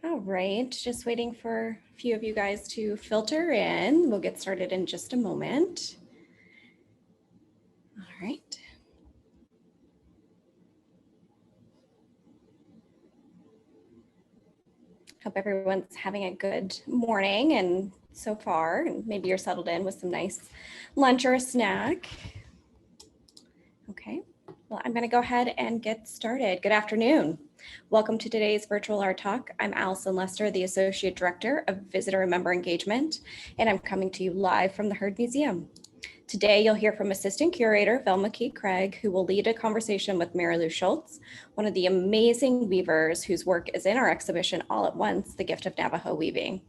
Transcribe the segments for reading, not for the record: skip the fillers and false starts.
All right, just waiting for a few of you guys to filter in. We'll get started in just a moment. All right. Hope everyone's having a good morning and so far, and maybe you're settled in with some nice lunch or a snack. Okay, well, I'm going to go ahead and get started. Good afternoon. Welcome to today's virtual art talk. I'm Allison Lester, the Associate Director of Visitor and Member Engagement, and I'm coming to you live from the Heard Museum. Today, you'll hear from Assistant Curator Velma Key Craig, who will lead a conversation with Marilou Schultz, one of the amazing weavers whose work is in our exhibition all at once, The Gift of Navajo Weaving.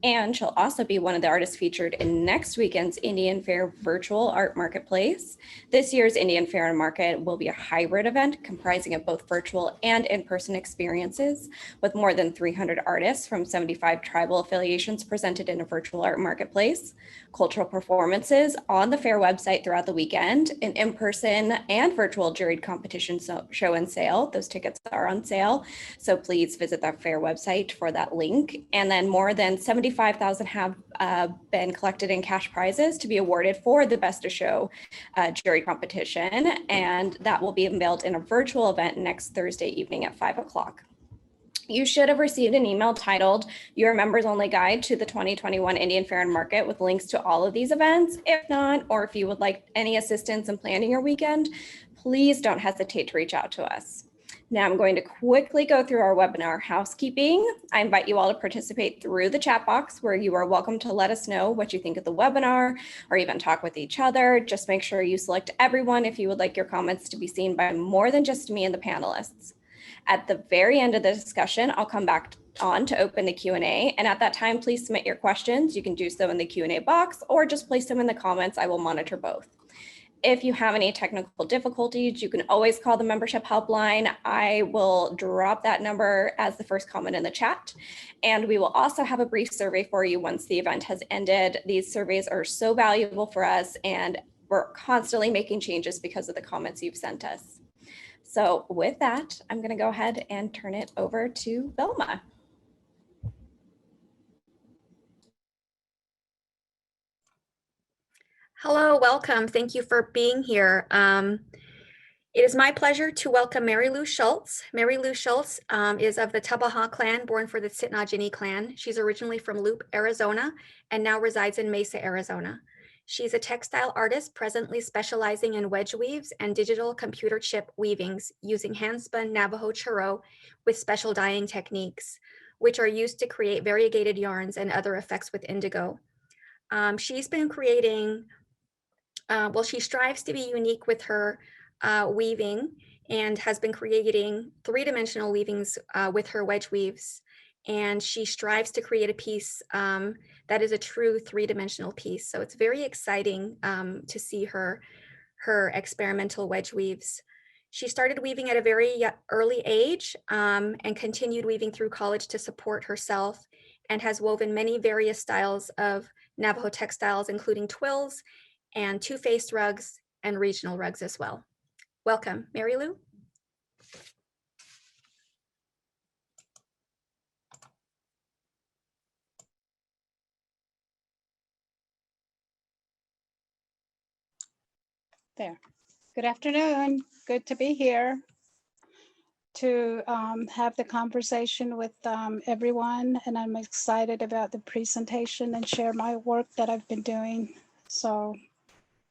And she'll also be one of the artists featured in next weekend's Indian Fair Virtual Art Marketplace. This year's Indian Fair and Market will be a hybrid event comprising of both virtual and in-person experiences, with more than 300 artists from 75 tribal affiliations presented in a virtual art marketplace, cultural performances on the fair website throughout the weekend, an in-person and virtual juried competition show and sale. Those tickets are on sale, so please visit the fair website for that link. And then more than 75,000 have been collected in cash prizes to be awarded for the Best of Show jury competition. And that will be unveiled in a virtual event next Thursday evening at 5 o'clock. You should have received an email titled Your Members Only Guide to the 2021 Indian Fair and Market with links to all of these events. If not, or if you would like any assistance in planning your weekend, please don't hesitate to reach out to us. Now I'm going to quickly go through our webinar housekeeping. I invite you all to participate through the chat box, where you are welcome to let us know what you think of the webinar or even talk with each other. Just make sure you select everyone if you would like your comments to be seen by more than just me and the panelists. At the very end of the discussion, I'll come back on to open the Q&A. And at that time, please submit your questions. You can do so in the Q&A box or just place them in the comments. I will monitor both. If you have any technical difficulties, you can always call the membership helpline. I will drop that number as the first comment in the chat. And we will also have a brief survey for you once the event has ended. These surveys are so valuable for us, and we're constantly making changes because of the comments you've sent us. So with that, I'm going to go ahead and turn it over to Velma. Hello, welcome. Thank you for being here. It is my pleasure to welcome Marilou Schultz. Marilou Schultz is of the Tabaha clan, born for the Sitnagini clan. She's originally from Loop, Arizona, and now resides in Mesa, Arizona. She's a textile artist presently specializing in wedge weaves and digital computer chip weavings using hand-spun Navajo churro with special dyeing techniques, which are used to create variegated yarns and other effects with indigo. She's been creating, she strives to be unique with her weaving and has been creating three-dimensional weavings with her wedge weaves. And she strives to create a piece that is a true three-dimensional piece. So it's very exciting to see her experimental wedge weaves. She started weaving at a very early age and continued weaving through college to support herself, and has woven many various styles of Navajo textiles, including twills and two-faced rugs and regional rugs as well. Welcome, Marilou. There. Good afternoon. Good to be here to have the conversation with everyone. And I'm excited about the presentation and share my work that I've been doing. So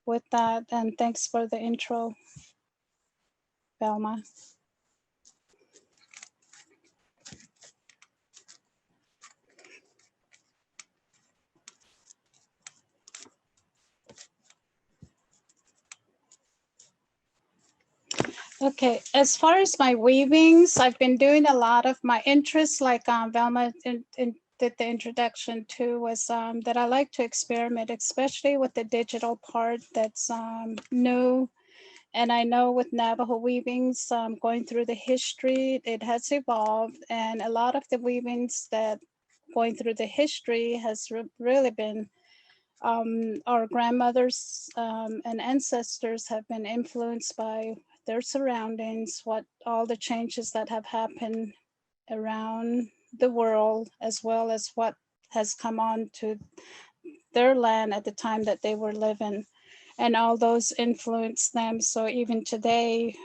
with that, and thanks for the intro, Velma. Okay, as far as my weavings, I've been doing a lot of my interests, like Velma did the introduction to, was that I like to experiment, especially with the digital part that's new. And I know with Navajo weavings, going through the history, it has evolved, and a lot of the weavings that going through the history has really been our grandmothers and ancestors have been influenced by their surroundings, what all the changes that have happened around the world, as well as what has come on to their land at the time that they were living. And all those influence them. So even today,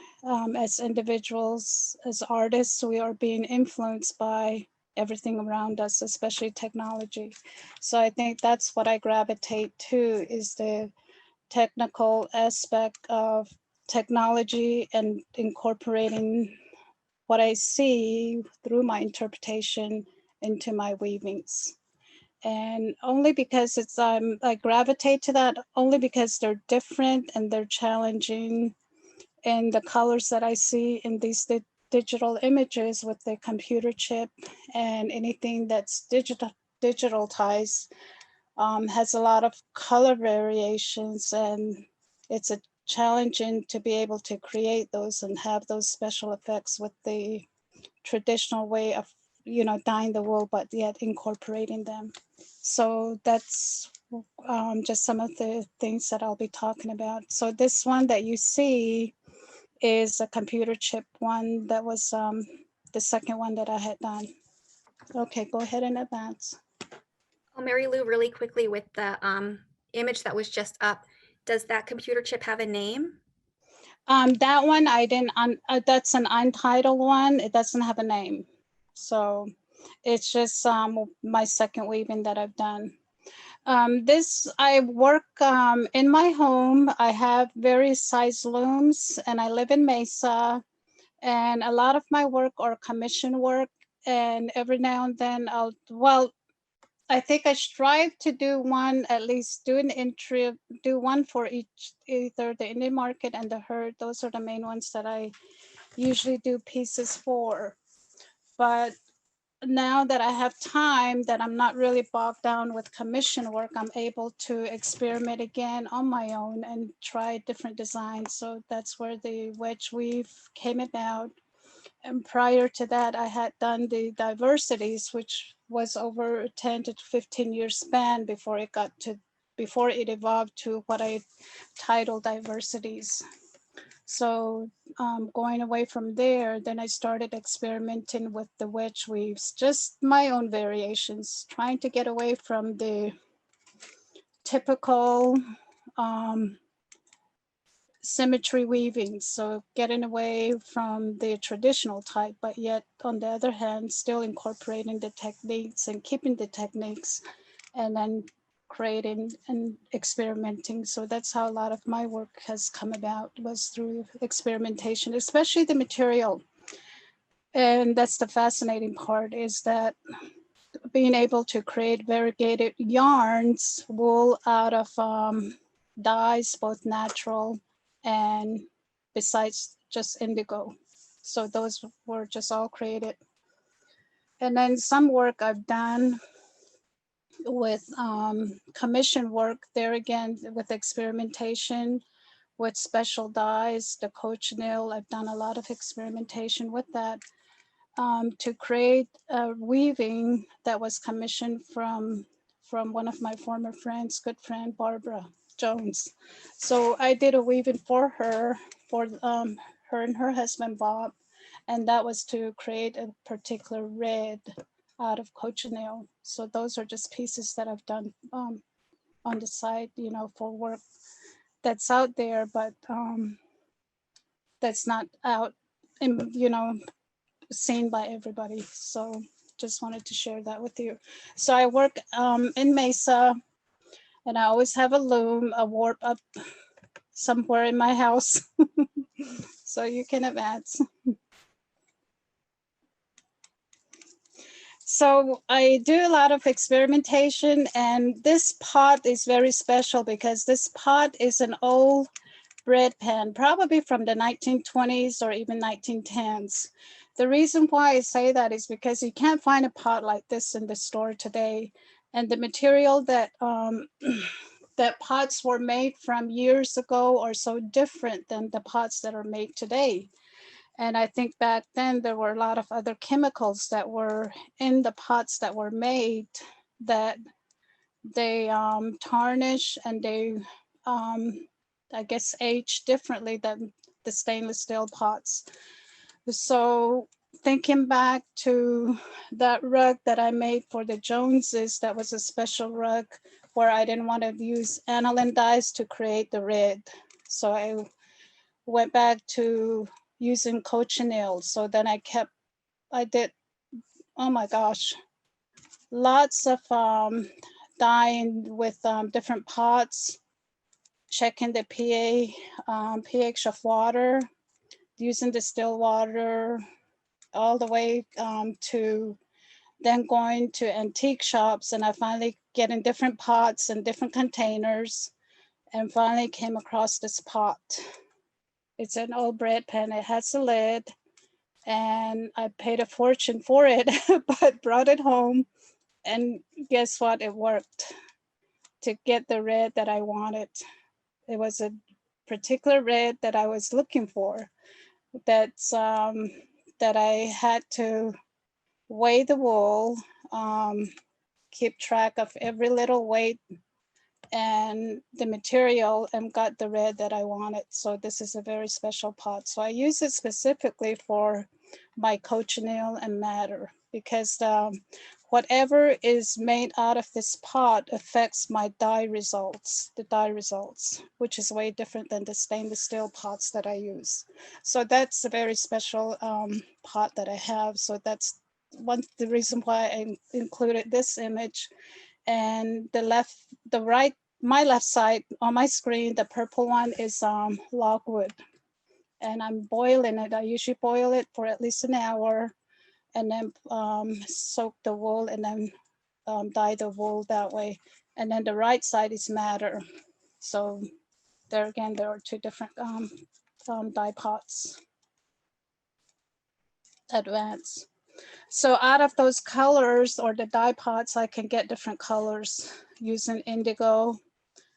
as individuals, as artists, we are being influenced by everything around us, especially technology. So I think that's what I gravitate to, is the technical aspect of technology and incorporating what I see through my interpretation into my weavings. And only because it's I gravitate to that only because they're different and they're challenging, and the colors that I see in these digital images with the computer chip and anything that's digitalized has a lot of color variations, and it's a challenging to be able to create those and have those special effects with the traditional way of, you know, dyeing the wool, but yet incorporating them. So that's just some of the things that I'll be talking about. So this one that you see is a computer chip one that was the second one that I had done. Okay, go ahead and advance. Oh, Mary Lou, really quickly with the image that was just up, does that computer chip have a name? That one I didn't, that's an untitled one. It doesn't have a name. So it's just my second weaving that I've done. This, I work in my home. I have various size looms and I live in Mesa, and a lot of my work are commission work. And every now and then I think I strive to do one, at least do an entry, do one for each, either the Indian market and the herd. Those are the main ones that I usually do pieces for. But now that I have time, that I'm not really bogged down with commission work, I'm able to experiment again on my own and try different designs. So that's where the wedge weave came about. And prior to that, I had done the diversities, which was over a 10 to 15 year span before it evolved to what I titled diversities. So going away from there, then I started experimenting with the wedge weaves, just my own variations, trying to get away from the typical symmetry weaving. So getting away from the traditional type, but yet on the other hand, still incorporating the techniques and keeping the techniques, and then creating and experimenting. So that's how a lot of my work has come about, was through experimentation, especially the material. And that's the fascinating part, is that being able to create variegated yarns, wool out of dyes, both natural and besides just indigo. So those were just all created. And then some work I've done with commission work, there again with experimentation with special dyes, the cochineal. I've done a lot of experimentation with that to create a weaving that was commissioned from one of my former friends, good friend Barbara Jones. So I did a weaving for her, for her and her husband Bob, and that was to create a particular red out of cochineal. So those are just pieces that I've done on the side, you know, for work that's out there, but that's not out, in, you know, seen by everybody. So just wanted to share that with you. So I work in Mesa, and I always have a loom, a warp up somewhere in my house. So you can advance. So I do a lot of experimentation, and this pot is very special because this pot is an old bread pan, probably from the 1920s or even 1910s. The reason why I say that is because you can't find a pot like this in the store today. And the material that that pots were made from years ago are so different than the pots that are made today. And I think back then there were a lot of other chemicals that were in the pots that were made, that they tarnish and they, I guess, age differently than the stainless steel pots. So thinking back to that rug that I made for the Joneses, that was a special rug where I didn't want to use aniline dyes to create the red. So I went back to using cochineal. So then I did, oh my gosh, lots of dyeing with different pots, checking the pH of water, using distilled water, all the way to then going to antique shops, and I finally getting different pots and different containers, and finally came across this pot. It's an old bread pan. It has a lid, and I paid a fortune for it, but brought it home, and guess what? It worked to get the red that I wanted. It was a particular red that I was looking for. That's that I had to weigh the wool, keep track of every little weight and the material, and got the red that I wanted. So this is a very special pot. So I use it specifically for my cochineal and madder, because whatever is made out of this pot affects my dye results, the dye results, which is way different than the stainless steel pots that I use. So that's a very special pot that I have. So that's the reason why I included this image. And my left side on my screen, the purple one is logwood, and I'm boiling it. I usually boil it for at least an hour, and then soak the wool, and then dye the wool that way. And then the right side is madder. So there again, there are two different dye pots. Advance. So out of those colors, or the dye pots, I can get different colors using indigo.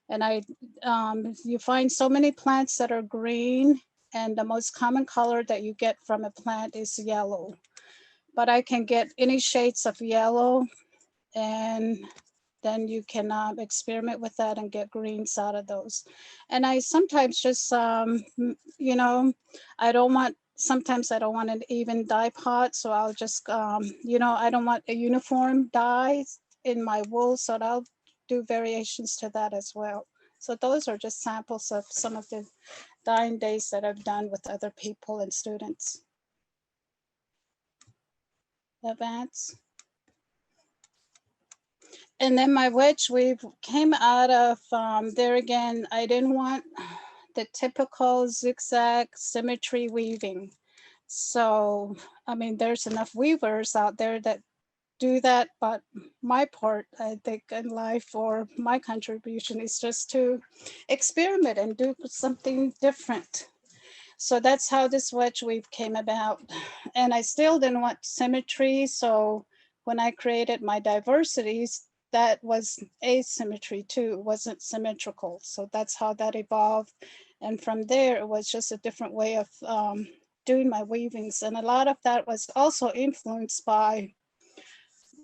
And you find so many plants that are green, and the most common color that you get from a plant is yellow. But I can get any shades of yellow, and then you can experiment with that and get greens out of those. And I sometimes just, sometimes I don't want an even dye pot, so I'll just, I don't want a uniform dye in my wool, so I'll do variations to that as well. So those are just samples of some of the dyeing days that I've done with other people and students. Advance. And then my wedge weave came out of, there again, I didn't want the typical zigzag symmetry weaving. So, I mean, there's enough weavers out there that do that, but my part, I think, in life, or my contribution, is just to experiment and do something different. So that's how this wedge weave came about. And I still didn't want symmetry, so when I created my diversities, that was asymmetry too, it wasn't symmetrical. So that's how that evolved. And from there, it was just a different way of doing my weavings. And a lot of that was also influenced by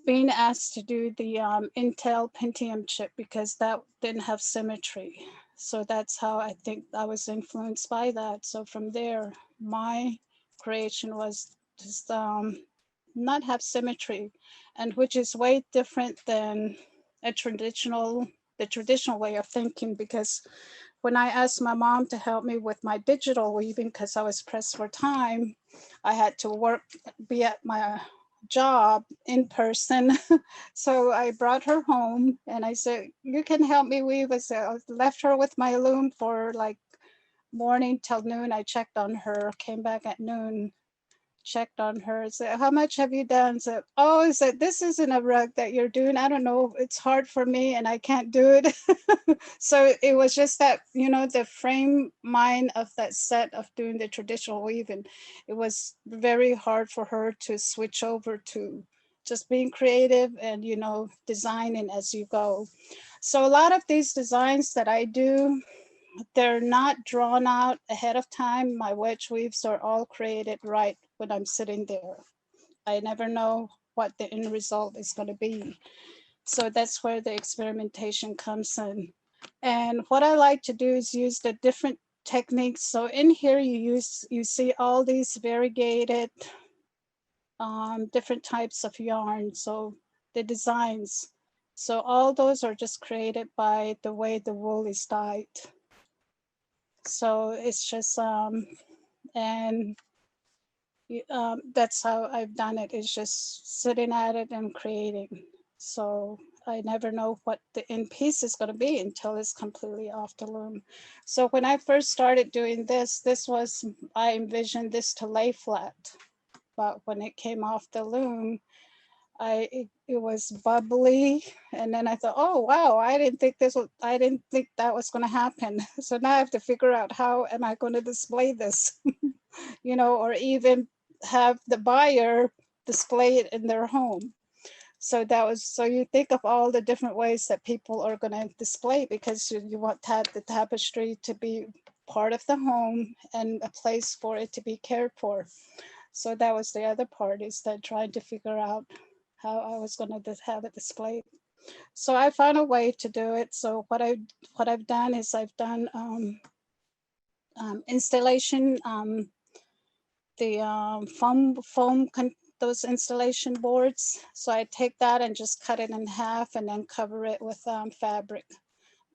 being asked to do the Intel Pentium chip, because that didn't have symmetry. So that's how I think I was influenced by that. So from there, my creation was just not have symmetry, and which is way different than the traditional way of thinking. Because when I asked my mom to help me with my digital weaving, because I was pressed for time, I had to be at my job in person. So I brought her home and I said, you can help me weave. I left her with my loom for like morning till noon. I checked on her, came back at noon, checked on her, said, how much have you done? Said, oh, I said, this isn't a rug that you're doing. I don't know, it's hard for me and I can't do it. So it was just that, the frame mind of that set of doing the traditional weaving. It was very hard for her to switch over to just being creative and, designing as you go. So a lot of these designs that I do, they're not drawn out ahead of time. My wedge weaves are all created right when I'm sitting there. I never know what the end result is going to be. So that's where the experimentation comes in. And what I like to do is use the different techniques. So in here you see all these variegated different types of yarn. So the designs. So all those are just created by the way the wool is dyed. So it's just, and that's how I've done it. It's just sitting at it and creating. So I never know what the end piece is going to be until it's completely off the loom. So when I first started doing this, I envisioned this to lay flat. But when it came off the loom, it was bubbly, and then I thought, oh wow, I didn't think that was going to happen. So now I have to figure out how am I going to display this, you know, or even have the buyer display it in their home. So so you think of all the different ways that people are going to display, because you want the tapestry to be part of the home and a place for it to be cared for. So that was the other part, is that trying to figure out how I was going to have it displayed. So I found a way to do it. So what I've done is I've done installation, those installation boards. So I take that and just cut it in half and then cover it with fabric,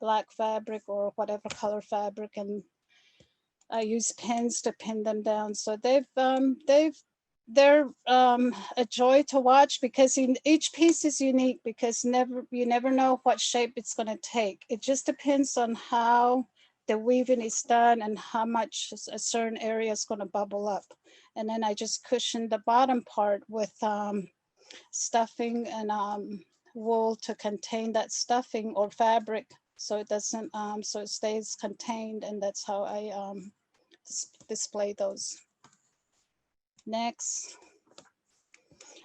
black fabric or whatever color fabric, and I use pins to pin them down. So they're a joy to watch, because each piece is unique, because you never know what shape it's going to take. It just depends on how the weaving is done and how much a certain area is going to bubble up. And then I just cushion the bottom part with stuffing and wool to contain that stuffing or fabric, so it doesn't so it stays contained. And that's how I display those. Next.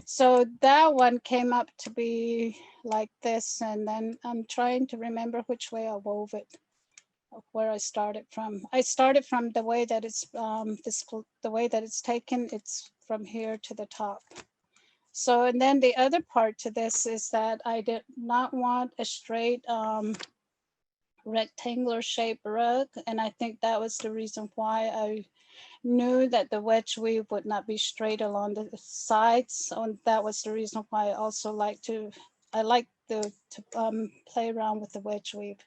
So that one came up to be like this, and then I'm trying to remember which way I wove it, where I started from. I started from the way that it's the way that it's taken. It's from here to the top. So, and then the other part to this is that I did not want a straight rectangular shaped rug, and I think that was the reason why I knew that the wedge weave would not be straight along the sides. So that was the reason why I also I like to play around with the wedge weave.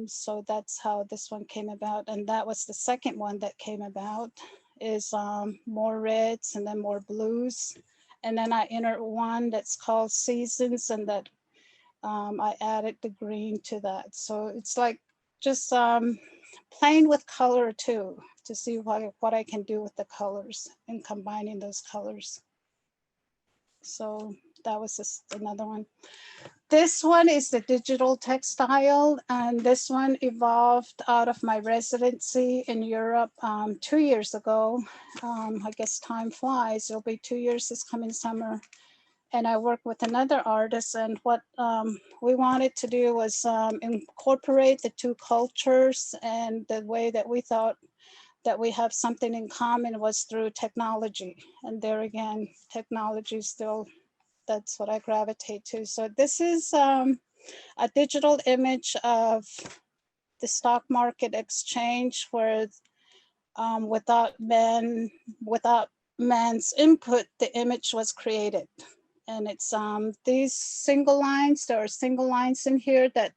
So that's how this one came about. And that was the second one that came about, is more reds and then more blues. And then I entered one that's called Seasons, and that I added the green to that. So it's like just playing with color too, to see what I can do with the colors and combining those colors. So that was just another one. This one is the digital textile, and this one evolved out of my residency in Europe 2 years ago. I guess time flies. It'll be 2 years this coming summer. And I worked with another artist, and what we wanted to do was incorporate the two cultures, and the way that we thought that we have something in common was through technology. And there again, technology still, that's what I gravitate to. So this is a digital image of the stock market exchange, where without man's input, the image was created. And it's these single lines, there are single lines in here that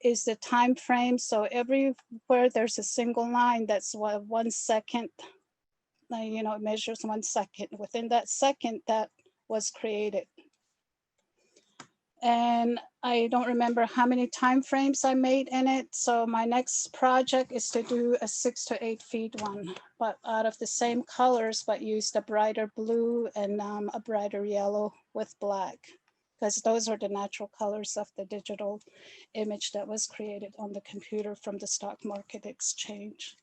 is the time frame. So everywhere there's a single line, that's what 1 second, you know, it measures 1 second. Within that second, that was created. And I don't remember how many time frames I made in it. So my next project is to do a 6 to 8 feet one, but out of the same colors, but used a brighter blue and a brighter yellow with black, because those are the natural colors of the digital image that was created on the computer from the stock market exchange.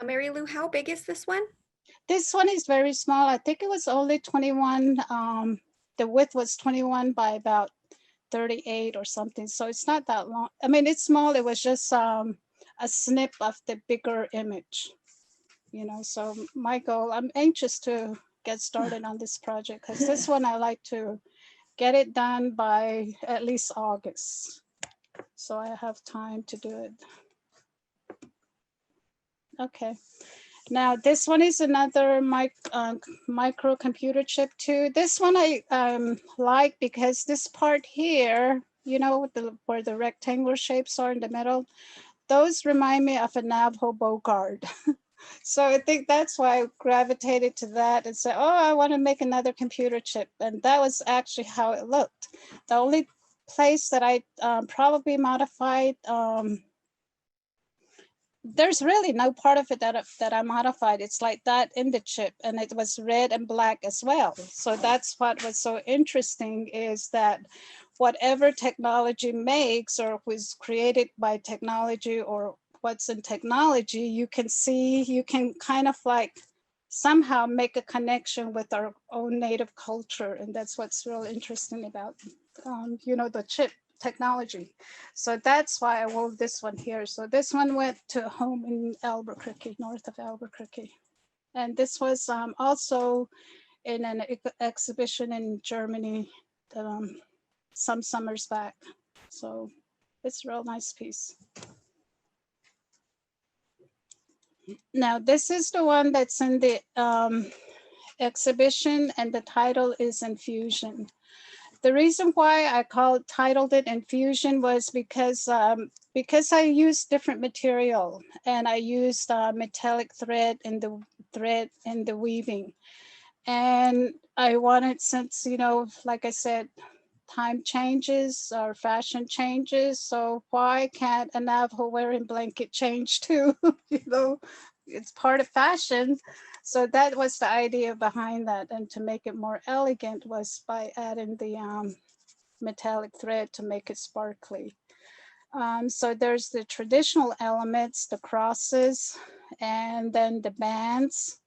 Marilou, how big is this one? This one is very small. I think it was only 21. The width was 21 by about 38 or something. So it's not that long. I mean, it's small. It was just a snip of the bigger image, you know. So my goal, I'm anxious to get started on this project, because this one I like to get it done by at least August. So I have time to do it. Okay. Now this one is another micro computer chip too. This one I like because this part here, you know, where the rectangular shapes are in the middle, those remind me of a Navajo bow guard. So I think that's why I gravitated to that and said, oh, I want to make another computer chip. And that was actually how it looked. The only place that I probably modified, there's really no part of it that I modified. It's like that in the chip, and it was red and black as well. So that's what was so interesting, is that whatever technology makes or was created by technology or what's in technology, you can see, you can kind of like somehow make a connection with our own native culture. And that's what's really interesting about, you know, the chip technology. So that's why I wove this one here. So this one went to a home in Albuquerque, north of Albuquerque. And this was also in an exhibition in Germany some summers back. So it's a real nice piece. Now this is the one that's in the exhibition, and the title is Infusion. The reason why I titled it Infusion was because I used different material, and I used metallic thread in the weaving. And I wanted, since, you know, like I said, time changes or fashion changes, so why can't a Navajo wearing blanket change too? You know, it's part of fashion. So that was the idea behind that. And to make it more elegant was by adding the metallic thread to make it sparkly. So there's the traditional elements, the crosses, and then the bands.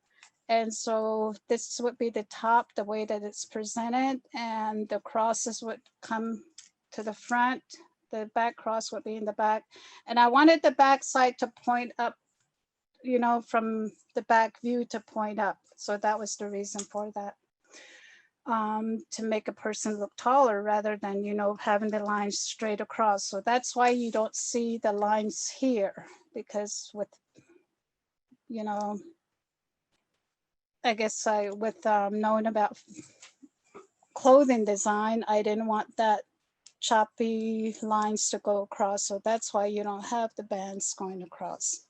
And so this would be the top, the way that it's presented, and the crosses would come to the front. The back cross would be in the back. And I wanted the back side to point up, you know, from the back view to point up. So that was the reason for that. To make a person look taller rather than, you know, having the lines straight across. So that's why you don't see the lines here, because with, you know, I guess with knowing about clothing design, I didn't want that choppy lines to go across. So that's why you don't have the bands going across.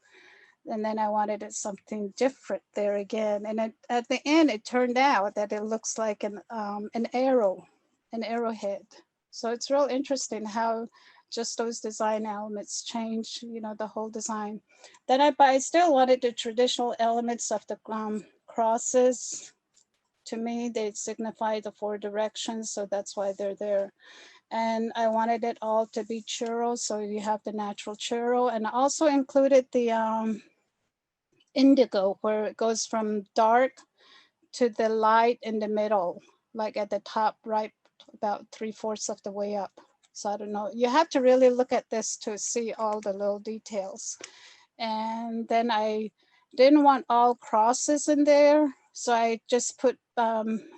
And then I wanted it something different there again. And at the end, it turned out that it looks like an arrow, an arrowhead. So it's real interesting how just those design elements change, you know, the whole design. Then I still wanted the traditional elements of the crosses. To me, they signify the 4 directions, so that's why they're there. And I wanted it all to be churro, so you have the natural churro, and I also included the indigo, where it goes from dark to the light in the middle, like at the top right, about 3/4 of the way up. So I don't know, you have to really look at this to see all the little details. And then I didn't want all crosses in there, so I just put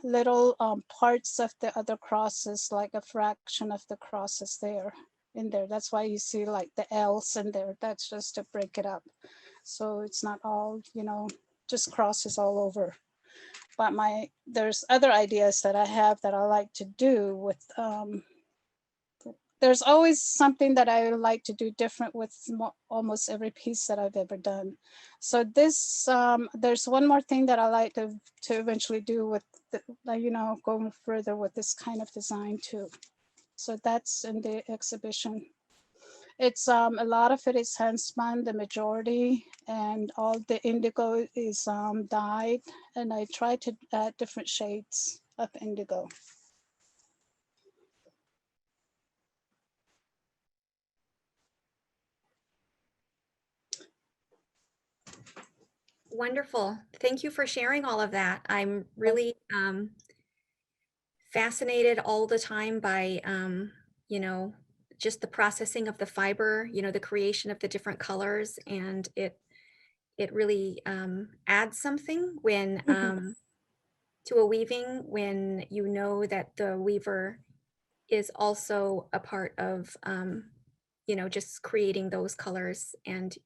little parts of the other crosses, like a fraction of the crosses there in there. That's why you see like the L's in there. That's just to break it up. So it's not all, you know, just crosses all over. But there's other ideas that I have that I like to do with, there's always something that I like to do different with almost every piece that I've ever done. So this, there's one more thing that I like to eventually do with, you know, going further with this kind of design too. So that's in the exhibition. It's a lot of it is hand spun, the majority, and all the indigo is dyed, and I try to add different shades of indigo. Wonderful. Thank you for sharing all of that. I'm really fascinated all the time by, you know, just the processing of the fiber, you know, the creation of the different colors, and it really adds something when to a weaving, when you know that the weaver is also a part of, you know, just creating those colors, and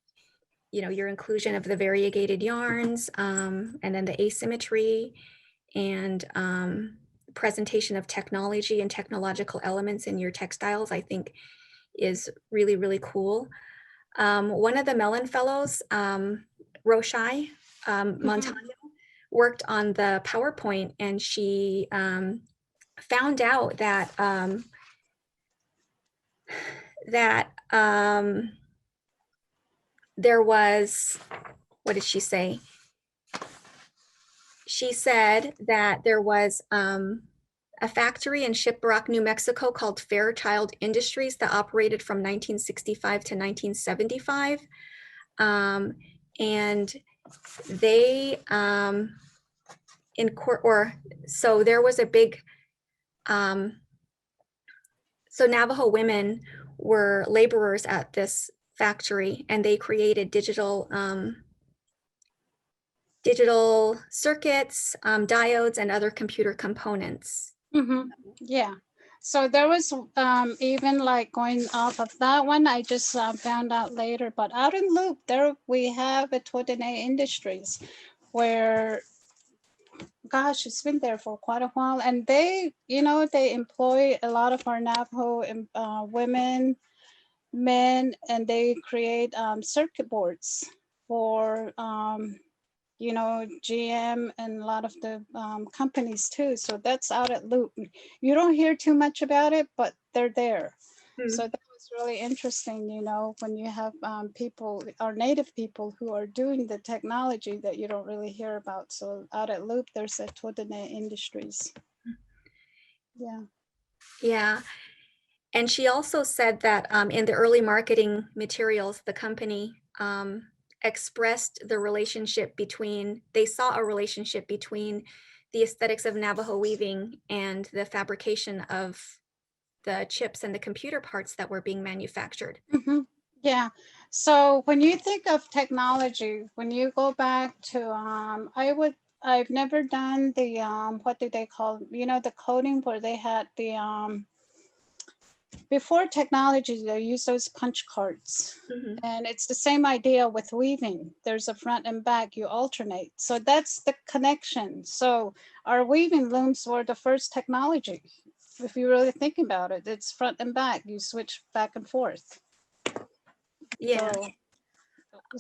your inclusion of the variegated yarns, and then the asymmetry and presentation of technology and technological elements in your textiles, I think is really, really cool. One of the Mellon Fellows, Roshai Montano, worked on the PowerPoint, and she found out that there was, what did she say? She said that there was a factory in Shiprock, New Mexico called Fairchild Industries that operated from 1965 to 1975. And they, so there was a big, so Navajo women were laborers at this factory, and they created digital circuits, diodes, and other computer components. Yeah. So there was even like going off of that one, I just found out later, but out in Loop, there we have a Twodene Industries where, gosh, it's been there for quite a while. And they, they employ a lot of our Navajo women, men, and they create circuit boards for GM and a lot of the companies too. So that's out at Loop. You don't hear too much about it, but they're there. So that was really interesting, when you have people, our native people who are doing the technology that you don't really hear about. So out at Loop, there's a Twodene Industries. Yeah. Yeah. And she also said that in the early marketing materials, the company expressed the relationship between, they saw a relationship between the aesthetics of Navajo weaving and the fabrication of the chips and the computer parts that were being manufactured. Yeah. So when you think of technology, when you go back to, I've never done the, what do they call, the coding where they had the, before technology, they use those punch cards. And it's the same idea with weaving. There's a front and back, you alternate. So that's the connection. So our weaving looms were the first technology. If you really think about it, it's front and back. You switch back and forth. Yeah.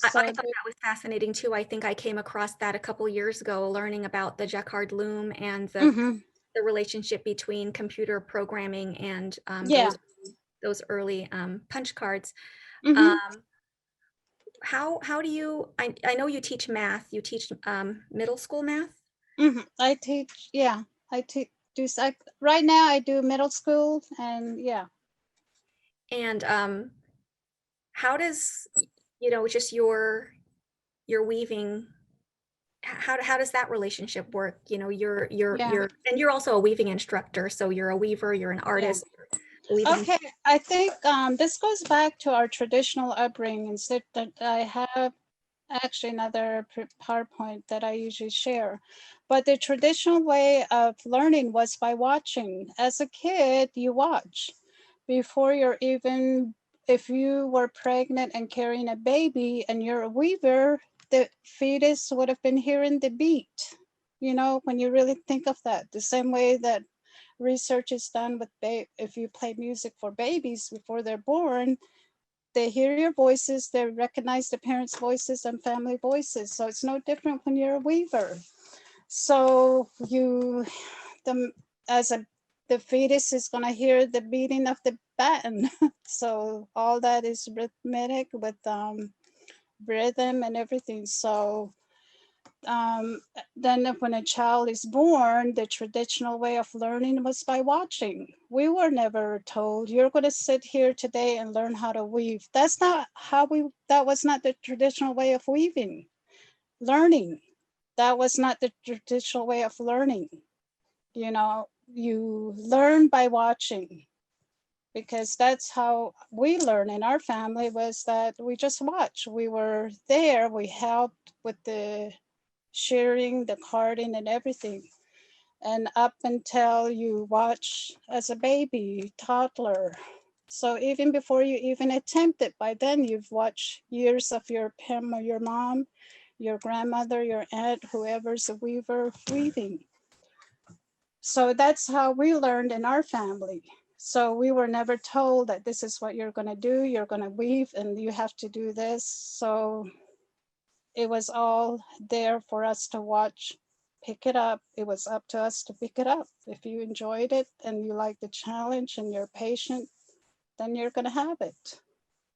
I thought that was fascinating too. I think I came across that a couple years ago, learning about the Jacquard loom and the relationship between computer programming and those early punch cards. How do you, I know you teach math, you teach middle school math? I teach, right now I do middle school and And how does, just your weaving, how does that relationship work? You're and you're also a weaving instructor, so you're a weaver, you're an artist. Okay, I think this goes back to our traditional upbringings that I have actually another PowerPoint that I usually share. But the traditional way of learning was by watching. As a kid, you watch. Before you're even, if you were pregnant and carrying a baby and you're a weaver, the fetus would have been hearing the beat. When you really think of that, the same way that research is done with if you play music for babies before they're born, they hear your voices, they recognize the parents' voices and family voices. So it's no different when you're a weaver. So the fetus is going to hear the beating of the baton. So all that is rhythmic with rhythm and everything. So then when a child is born, the traditional way of learning was by watching. We were never told, you're going to sit here today and learn how to weave. That's not that was not the traditional way of weaving, learning. That was not the traditional way of learning. You learn by watching, because that's how we learn in our family, was that we just watch. We were there, we helped with the sharing, the carding and everything. And up until you watch as a baby, toddler, So even before you even attempt it, by then you've watched years of your your mom, your grandmother, your aunt, whoever's a weaver weaving. So that's how we learned in our family. So we were never told that this is what you're going to do. You're going to weave and you have to do this. So it was all there for us to watch, pick it up. It was up to us to pick it up. If you enjoyed it and you like the challenge and you're patient, then you're going to have it.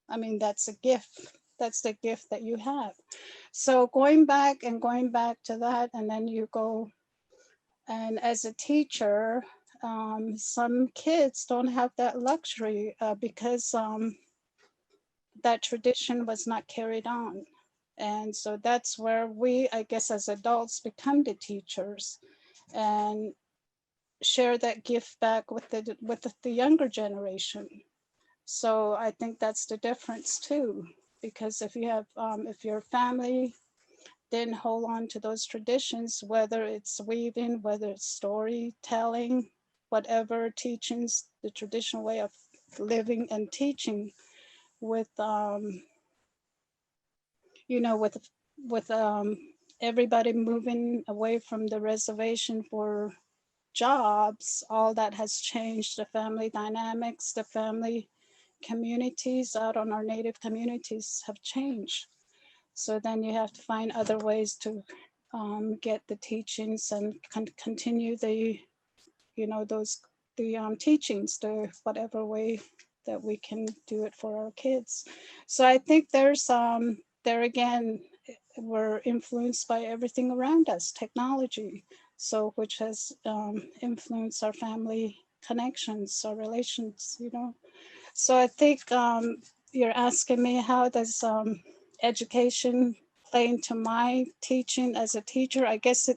I mean, that's a gift. That's the gift that you have. So going back to that, and then you go, and as a teacher, some kids don't have that luxury because that tradition was not carried on. And so that's where we, I guess, as adults become the teachers and share that gift back with the younger generation. So I think that's the difference too, because if you have, if your family didn't hold on to those traditions, whether it's weaving, whether it's storytelling, whatever teachings, the traditional way of living and teaching with, you know, with everybody moving away from the reservation for jobs, all that has changed. The family dynamics, the family communities out on our native communities have changed. So then you have to find other ways to get the teachings and continue the, you know, those, the teachings, the whatever way that we can do it for our kids. So I think there's, there again, we're influenced by everything around us, technology, so which has influenced our family connections, our relations, you know. So I think you're asking me how does education play into my teaching as a teacher? I guess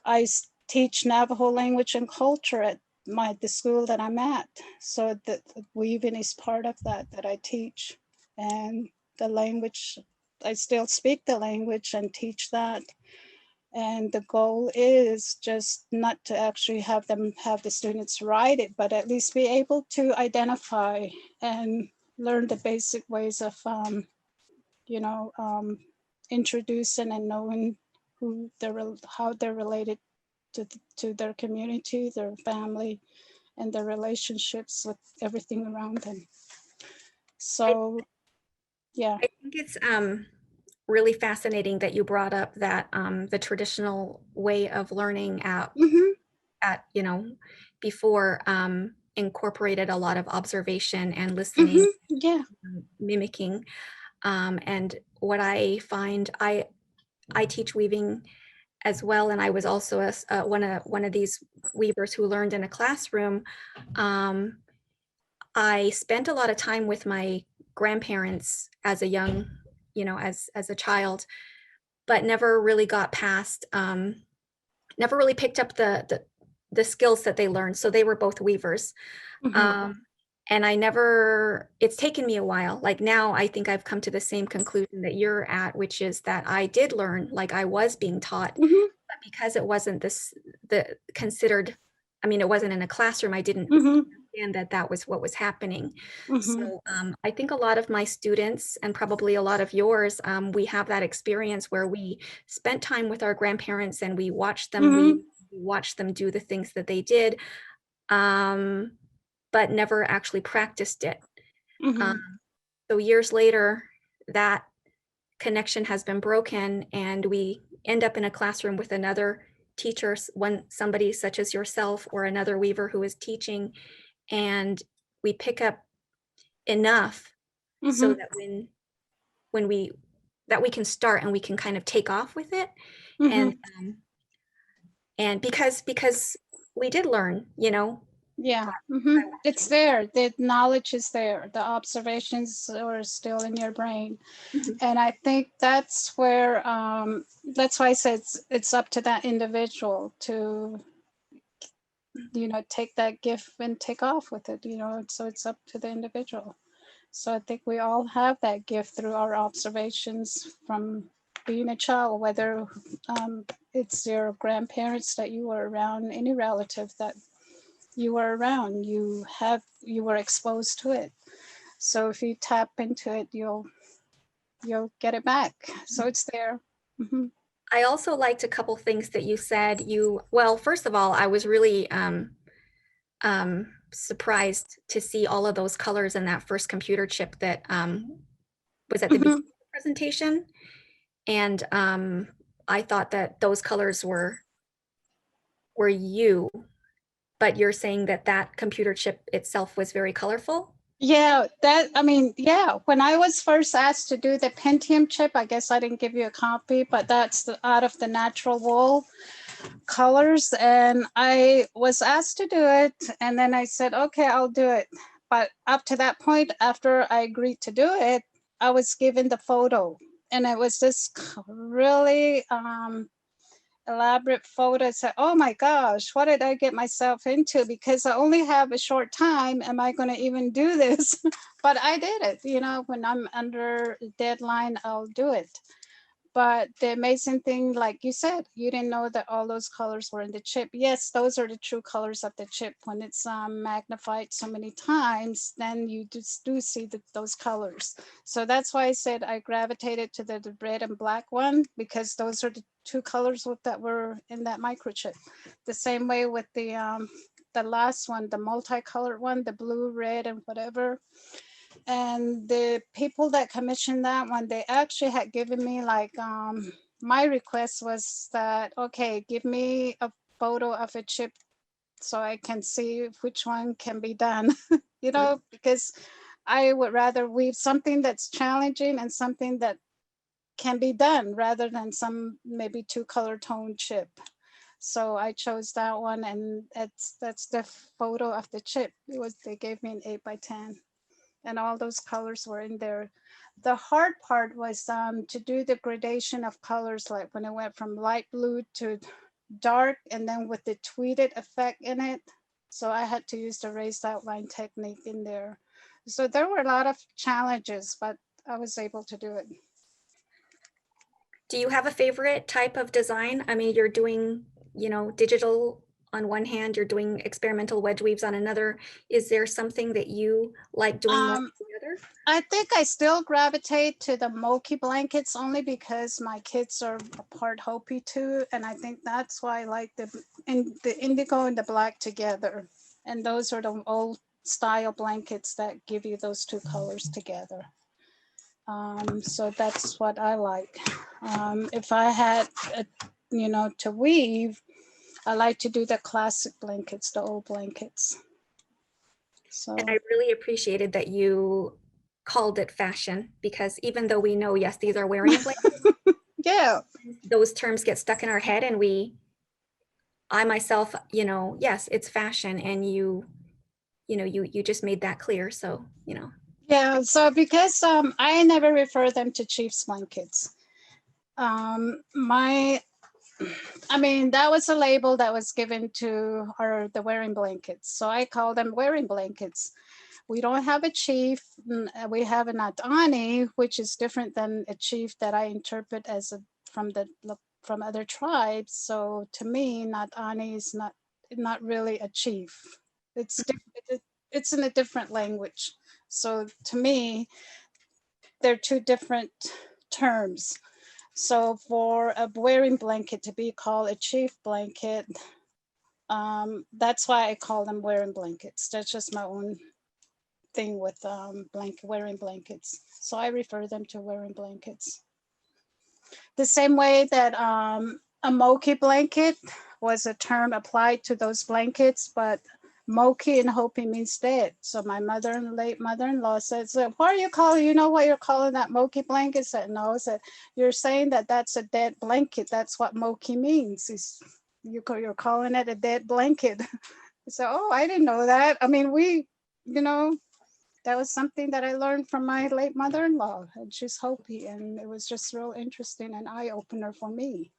I teach Navajo language and culture at the school that I'm at. So the weaving is part of that I teach. And the language, I still speak the language and teach that. And the goal is just not to actually have the students write it, but at least be able to identify and learn the basic ways of, you know, introducing and knowing who how they're related to their community, their family, and their relationships with everything around them. So, yeah. I think it's really fascinating that you brought up that the traditional way of learning at you know, before incorporated a lot of observation and listening, Yeah. mimicking. And what I find, I teach weaving as well, and I was also one of these weavers who learned in a classroom. I spent a lot of time with my grandparents as a young, you know, as a child, but never really got past, never really picked up the skills that they learned. So they were both weavers. And I never, it's taken me a while. Like now I think I've come to the same conclusion that you're at, which is that I did learn, like I was being taught, but because it wasn't considered, I mean, it wasn't in a classroom, I didn't understand that was what was happening. So I think a lot of my students, and probably a lot of yours, we have that experience where we spent time with our grandparents and we watched them, we watched them do the things that they did, but never actually practiced it. So years later, that connection has been broken, and we end up in a classroom with another teacher, somebody such as yourself or another weaver who is teaching, and we pick up enough so that when we can start and we can kind of take off with it, and because we did learn, you know. Yeah, it's there. The knowledge is there. The observations are still in your brain. And I think that's where, that's why I said it's up to that individual to, you know, take that gift and take off with it, you know, so it's up to the individual. So I think we all have that gift through our observations from being a child, whether it's your grandparents that you were around, any relative that you were around, you were exposed to it. So if you tap into it, you'll get it back. So it's there. Mhm. I also liked a couple things that you said. Well, first of all, I was really surprised to see all of those colors in that first computer chip that was at the beginning of the presentation. And I thought that those colors were you, but you're saying that that computer chip itself was very colorful? Yeah, yeah, when I was first asked to do the Pentium chip, I guess I didn't give you a copy, but that's out of the natural wool colors. And I was asked to do it. And then I said, okay, I'll do it. But up to that point, after I agreed to do it, I was given the photo. And it was this really elaborate photo. I said, oh my gosh, what did I get myself into? Because I only have a short time. Am I going to even do this? But I did it. You know, when I'm under deadline, I'll do it. But the amazing thing, like you said, you didn't know that all those colors were in the chip. Yes, those are the true colors of the chip. When it's magnified so many times, then you just do see those colors. So that's why I said I gravitated to the red and black one, because those are the two colors that were in that microchip. The same way with the last one, the multicolored one, the blue, red, and whatever. And the people that commissioned that one, they actually had given me like, my request was that, okay, give me a photo of a chip so I can see which one can be done, you know, because I would rather weave something that's challenging and something that can be done rather than some maybe two color tone chip. So I chose that one, and that's the photo of the chip. They gave me an 8x10. And all those colors were in there. The hard part was to do the gradation of colors, like when it went from light blue to dark, and then with the tweeted effect in it. So I had to use the raised outline technique in there. So there were a lot of challenges, but I was able to do it. Do you have a favorite type of design? I mean, you're doing, digital on one hand, you're doing experimental wedge weaves on another. Is there something that you like doing more than the other? I think I still gravitate to the Moki blankets only because my kids are a part Hopi too. And I think that's why I like the indigo and the black together. And those are the old style blankets that give you those two colors together. So that's what I like. If I had, to weave, I like to do the classic blankets, the old blankets. So. And I really appreciated that you called it fashion, because even though we know, yes, these are wearing blankets, yeah, those terms get stuck in our head, and I myself, yes, it's fashion, and you just made that clear. So, Yeah, so because I never refer them to chief's blankets. That was a label that was given to the wearing blankets. So I call them wearing blankets. We don't have a chief. We have an Adani, which is different than a chief that I interpret as from other tribes. So to me, Adani is not really a chief. It's in a different language. So to me, they're two different terms. So for a wearing blanket to be called a chief blanket, that's why I call them wearing blankets. That's just my own thing with wearing blankets. So I refer them to wearing blankets. The same way that a Moki blanket was a term applied to those blankets, but Moki in Hopi means dead. So my late mother-in-law said, so what are you calling, you know what you're calling that Moki blanket? I said, no. I said, you're saying that that's a dead blanket. That's what Moki means. You're calling it a dead blanket. So, oh, I didn't know that. I mean, that was something that I learned from my late mother-in-law, and she's Hopi, and it was just real interesting and eye-opener for me,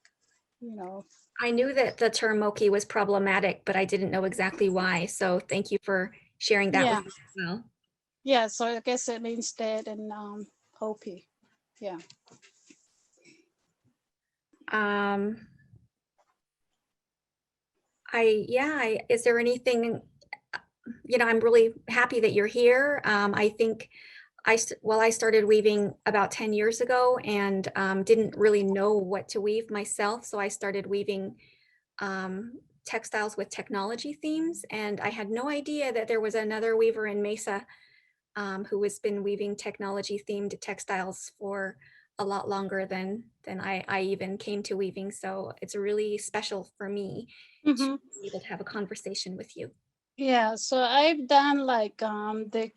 I knew that the term Moki was problematic, but I didn't know exactly why. So thank you for sharing that with me as well. Yeah, so I guess it means dead in Hopi. Yeah. Is there anything I'm really happy that you're here. I think I started weaving about 10 years ago and didn't really know what to weave myself. So I started weaving textiles with technology themes. And I had no idea that there was another weaver in Mesa who has been weaving technology themed textiles for a lot longer than I even came to weaving. So it's really special for me to be able to have a conversation with you. Yeah, so I've done like the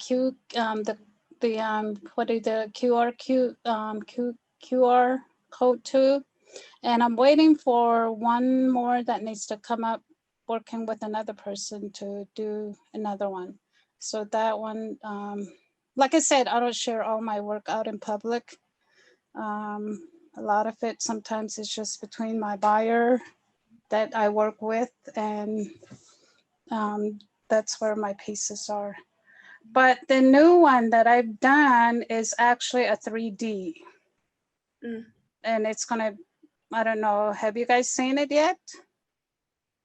QR code too, and I'm waiting for one more that needs to come up, working with another person to do another one. So that one, like I said, I don't share all my work out in public. A lot of it sometimes is just between my buyer that I work with, and that's where my pieces are. But the new one that I've done is actually a 3D. And it's gonna, I don't know, have you guys seen it yet?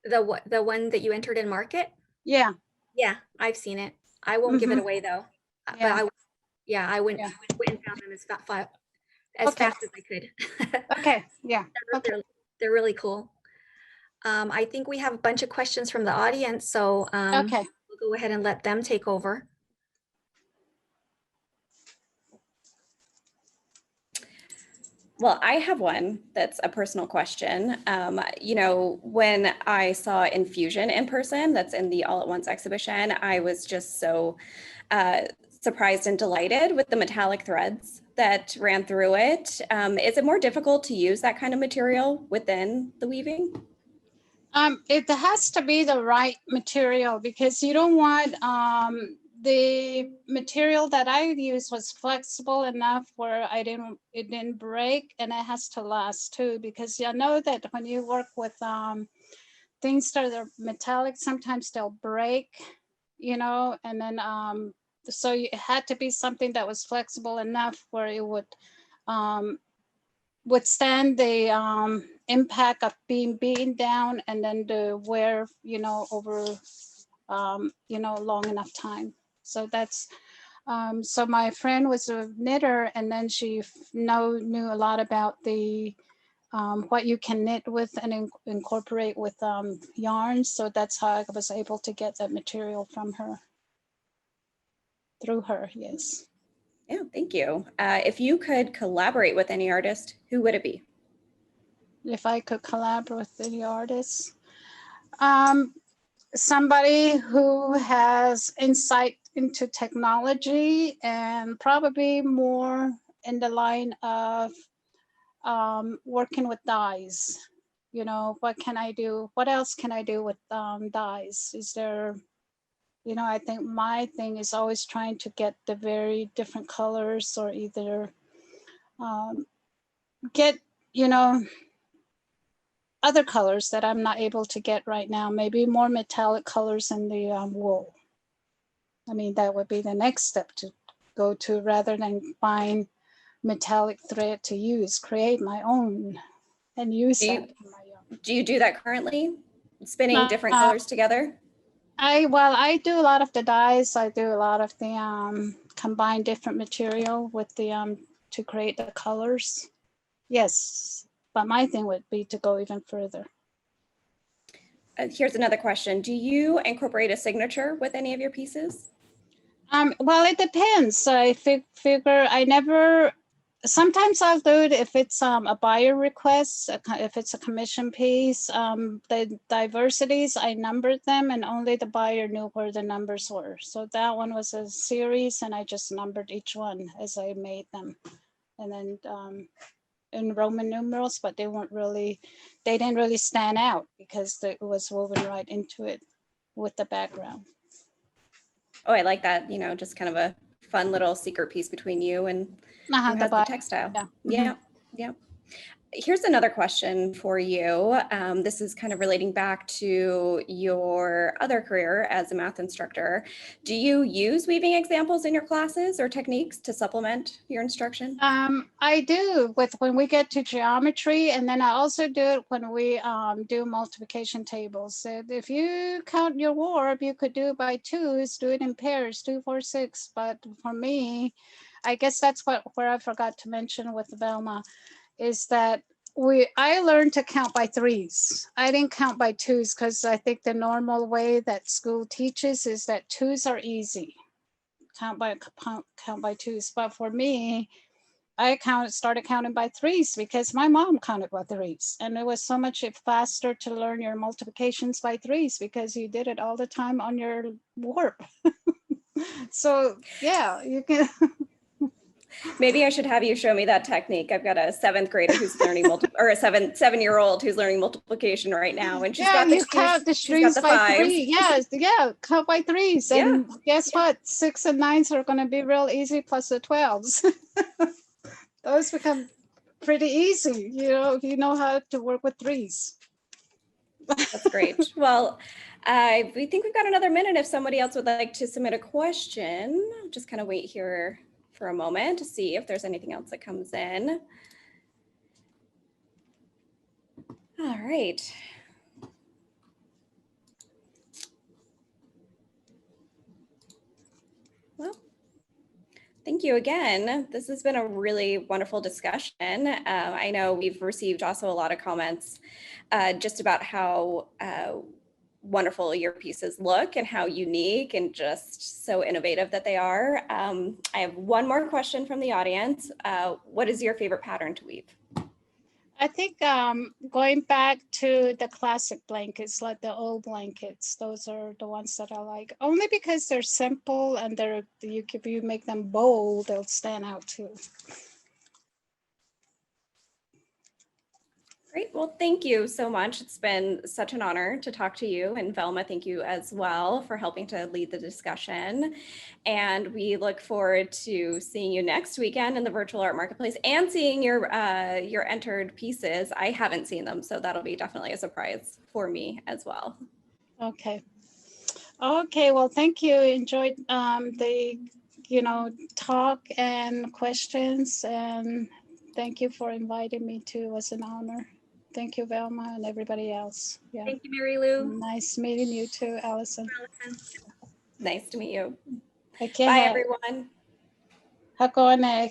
The one that you entered in market? Yeah. Yeah, I've seen it. I won't give it away though. Yeah. But I went and found them as fast as I could. Okay. Yeah. They're, they're really cool. I think we have a bunch of questions from the audience, so Okay. we'll go ahead and let them take over. Well, I have one that's a personal question. When I saw Infusion in person, that's in the All at Once exhibition, I was just so surprised and delighted with the metallic threads that ran through it. Is it more difficult to use that kind of material within the weaving? It has to be the right material, because you don't want the material that I used was flexible enough where it didn't break, and it has to last too, because I know that when you work with things that are metallic, sometimes they'll break, and then so it had to be something that was flexible enough where it would withstand the impact of being beaten down, and then the wear, over long enough time. So that's so my friend was a knitter, and then she knew a lot about the what you can knit with and incorporate with yarns. So that's how I was able to get that material from her, through her. Yes. Yeah, thank you. If you could collaborate with any artist, who would it be? If I could collaborate with any artist, somebody who has insight into technology, and probably more in the line of working with dyes. What can I do? What else can I do with dyes? Is there, I think my thing is always trying to get the very different colors, or either get, other colors that I'm not able to get right now, maybe more metallic colors in the wool. I mean, that would be the next step to go to, rather than buying metallic thread to use, create my own and use that in my own. Do you do that currently? Spinning different colors together? I do a lot of the dyes. I do a lot of the combine different material with the to create the colors. Yes, but my thing would be to go even further. Here's another question. Do you incorporate a signature with any of your pieces? Well, it depends. I figure I never. Sometimes I'll do it if it's a buyer request, if it's a commission piece. The diversities, I numbered them, and only the buyer knew where the numbers were. So that one was a series, and I just numbered each one as I made them, and then in Roman numerals, but they didn't really stand out because it was woven right into it with the background. Oh, I like that. Just kind of a fun little secret piece between you and who has the textile. Yeah. Yeah. Yeah. here's another question for you. This is kind of relating back to your other career as a math instructor. Do you use weaving examples in your classes or techniques to supplement your instruction? I do when we get to geometry, and then I also do it when we do multiplication tables. So if you count your warp, you could do it by twos, do it in pairs, 2, 4, 6. But for me, I guess that's where I forgot to mention with Velma, is that I learned to count by threes. I didn't count by twos because I think the normal way that school teaches is that twos are easy. Count by twos. But for me, I started counting by threes because my mom counted by threes, and it was so much faster to learn your multiplications by threes because you did it all the time on your warp. So yeah, you can. Maybe I should have you show me that technique. I've got a 7th grader who's learning or a 7-year-old who's learning multiplication right now, and she's got the count the strings by fives. 3. Yes, count by threes, and guess what? 6 and 9s are going to be real easy, plus the 12s. Those become pretty easy. You know how to work with threes. That's great. Well, we think we've got another minute if somebody else would like to submit a question. Just kind of wait here for a moment to see if there's anything else that comes in. All right. Well, thank you again. This has been a really wonderful discussion. I know we've received also a lot of comments just about how wonderful your pieces look and how unique and just so innovative that they are. I have one more question from the audience. What is your favorite pattern to weave? I think going back to the classic blankets, like the old blankets, those are the ones that I like, only because they're simple and if you make them bold, they'll stand out too. Great. Well, thank you so much. It's been such an honor to talk to you. And Velma, thank you as well for helping to lead the discussion. And we look forward to seeing you next weekend in the virtual art marketplace and seeing your entered pieces. I haven't seen them, so that'll be definitely a surprise for me as well. Okay. Okay. Well, thank you. Enjoyed the talk and questions, and thank you for inviting me too. It was an honor. Thank you, Velma, and everybody else. Yeah. Thank you, Marilou. Nice meeting you too, Allison. Nice to meet you. Okay. Bye, everyone. Hakone.